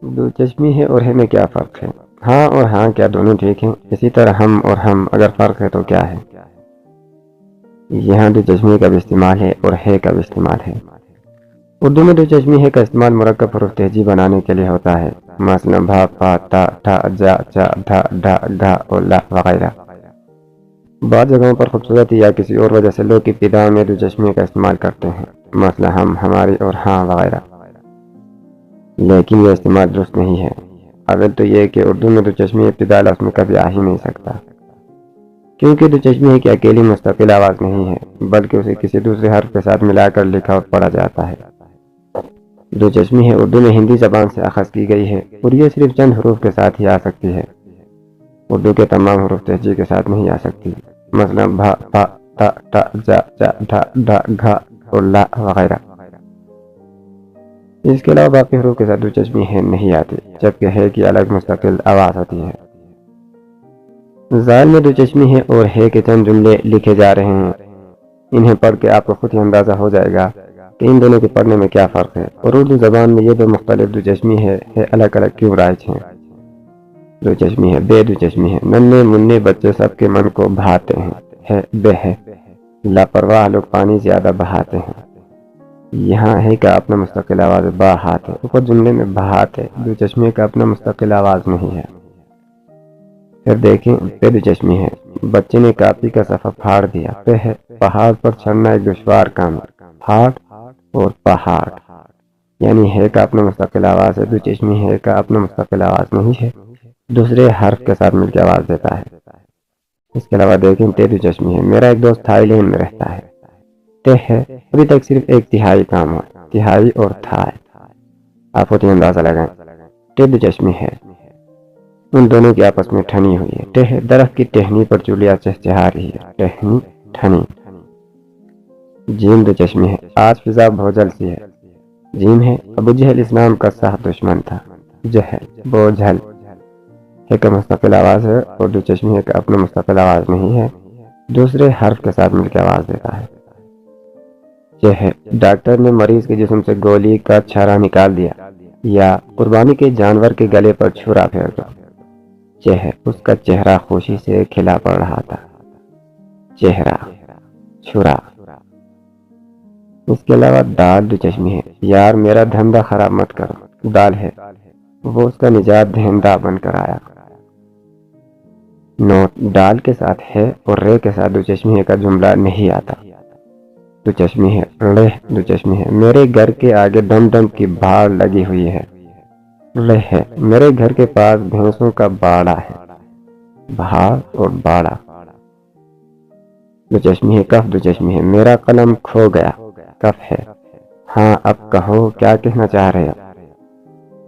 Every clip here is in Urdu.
دو چشمی ہے اور ہے میں کیا فرق ہے؟ ہاں اور ہاں کیا دونوں ٹھیک ہیں؟ اسی طرح ہم اور ہم اگر فرق ہے تو کیا ہے؟ یہاں دو چشمی کا بھی استعمال ہے اور ہے کا بھی استعمال ہے۔ اردو میں دو چشمی ہے کا استعمال مرکب حروف تہجی بنانے کے لیے ہوتا ہے، مثلا بھا، پا، تا، ٹھا، جا، چا، دھا، ڈھا، گھا اور لا وغیرہ۔ بعض جگہوں پر خوبصورتی یا کسی اور وجہ سے لوگ ابتدا میں دو چشمی کا استعمال کرتے ہیں، مثلا ہم، ہماری اور ہاں وغیرہ، لیکن یہ استعمال درست نہیں ہے۔ اول تو یہ کہ اردو میں دو چشمی ابتدا لفظ میں کبھی آ ہی نہیں سکتا، کیونکہ دو چشمی ہے کہ اکیلی مستقل آواز نہیں ہے، بلکہ اسے کسی دوسرے حرف کے ساتھ ملا کر لکھا اور پڑھا جاتا ہے۔ دو چشمی ہے اردو میں ہندی زبان سے اخذ کی گئی ہے اور یہ صرف چند حروف کے ساتھ ہی آ سکتی ہے، اردو کے تمام حروف تہجی کے ساتھ نہیں آ سکتی، مثلا بھا، پا، تا، ٹا، جا، چا، ڈھا، ڈھا، گھا اور لا وغیرہ۔ اس کے علاوہ باقی حروف کے ساتھ دو چشمی ہے نہیں آتی، جبکہ ہے کی الگ مستقل آواز ہوتی ہے۔ ذال میں دو چشمی ہے اور ہے کے چند جملے لکھے جا رہے ہیں، انہیں پڑھ کے آپ کو خود ہی اندازہ ہو جائے گا کہ ان دونوں کے پڑھنے میں کیا فرق ہے، اور اردو زبان میں یہ دو مختلف دو چشمی ہے الگ الگ کیوں رائج ہیں۔ دو چشمی ہے بے دو چشمی ہے، ننھے منھے بچے سب کے من کو بھاتے ہیں، ہے بے ہے، لاپرواہ لوگ پانی زیادہ بہاتے ہیں۔ یہاں ہے کا اپنا مستقل آواز با ہاتھ ہے، اوپر جملے میں بہات ہے، دو چشمی کا اپنا مستقل آواز نہیں ہے۔ پھر دیکھیں پہ دو چشمی ہے، بچے نے کاپی کا صفحہ پھاڑ دیا، پہ ہے، پہاڑ پر چڑھنا ایک دشوار کام ہے، پھاڑ اور پہاڑ، یعنی ہے کا اپنا مستقل آواز ہے، دو چشمی ہے کا اپنا مستقل آواز نہیں ہے، دوسرے حرف کے ساتھ مل کے آواز دیتا ہے۔ اس کے علاوہ دیکھیں تے دو چشمی ہے، میرا ایک دوست تھائی لینڈ میں رہتا ہے، تے ہے، ابھی تک صرف ایک تہائی کام ہوا، تہائی اور تھائی، آپ خود ہی اندازہ لگائیں۔ تے دو چشمی ہے، ان دونوں کی آپس میں ٹھنی ہوئی ہے، ٹہ درخت کی ٹہنی پر چولیا چہچہا رہی ہے، ٹہنی ٹھنی۔ جیم دو چشمی ہے، آج فضا بھوجل سی ہے، جیم ہے، ابو جہل اسلام کا سخت دشمن تھا، جہل بوجھل ہے کا مستقل آواز ہے اور دو چشمی ہے کا اپنا مستقل آواز نہیں ہے، دوسرے حرف کے ساتھ مل کے آواز دیتا ہے۔ یہ ہے، ڈاکٹر نے مریض کے جسم سے گولی کا چھرا نکال دیا، یا قربانی کے جانور کے گلے پر چھرا پھیر دو۔ یہ ہے، اس کا چہرہ خوشی سے کھلا پڑ رہا تھا، چہرہ، چھرا۔ اس کے علاوہ دال دو چشمی ہے، یار میرا دھندا خراب مت کرو، دال ہے، وہ اس کا نجات دہندہ بن کر آیا۔ نوٹ، ڈال کے ساتھ ہے اور رے کے ساتھ دو چشمی ہے کا جملہ نہیں آتا۔ دو چشمی ہے، رہ دو چشمی ہے، میرے گھر کے آگے دم دم کی بھاڑ لگی ہوئی ہے، رہ ہے، میرے گھر کے پاس بھینسوں کا باڑا ہے، بھاڑ اور باڑا۔ دو چشمی ہے، کف دو چشمی ہے، میرا قلم کھو گیا، کف ہے، ہاں اب کہو کیا کہنا چاہ رہے ہو،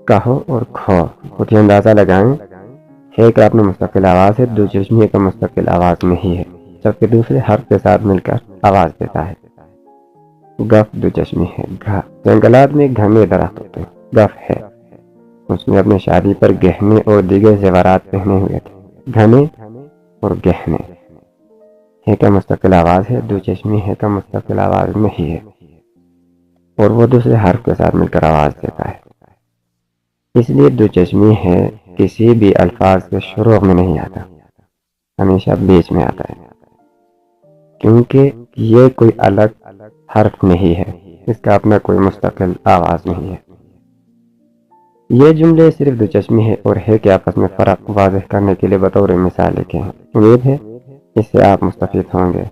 کہو اور کھو، خود ہی اندازہ لگائیں۔ ہے کا اپنا مستقل آواز ہے، دو چشمی کا مستقل آواز نہیں ہے، جبکہ دوسرے حرف کے ساتھ مل کر آواز دیتا ہے۔ گف دو چشمی ہے، گھا، جنگلات میں گھنے درخت ہوتے ہیں، گف ہے، اس نے اپنے شادی پر گہنے اور دیگر زیورات پہنے ہوئے تھے، گھنے اور گہنے۔ ہے کا مستقل آواز ہے، دو چشمی ہے کا مستقل آواز نہیں ہے، اور وہ دوسرے حرف کے ساتھ مل کر آواز دیتا ہے۔ اس لیے دو چشمی ہے کسی بھی الفاظ کے شروع میں نہیں آتا، ہمیشہ بیچ میں آتا ہے، کیونکہ یہ کوئی الگ حرف نہیں ہے، اس کا اپنا کوئی مستقل آواز نہیں ہے۔ یہ جملے صرف دو چشمی ہے اور ہے کے آپس میں فرق واضح کرنے کے لیے بطور مثال لکھے ہیں، امید ہے اس سے آپ مستفید ہوں گے۔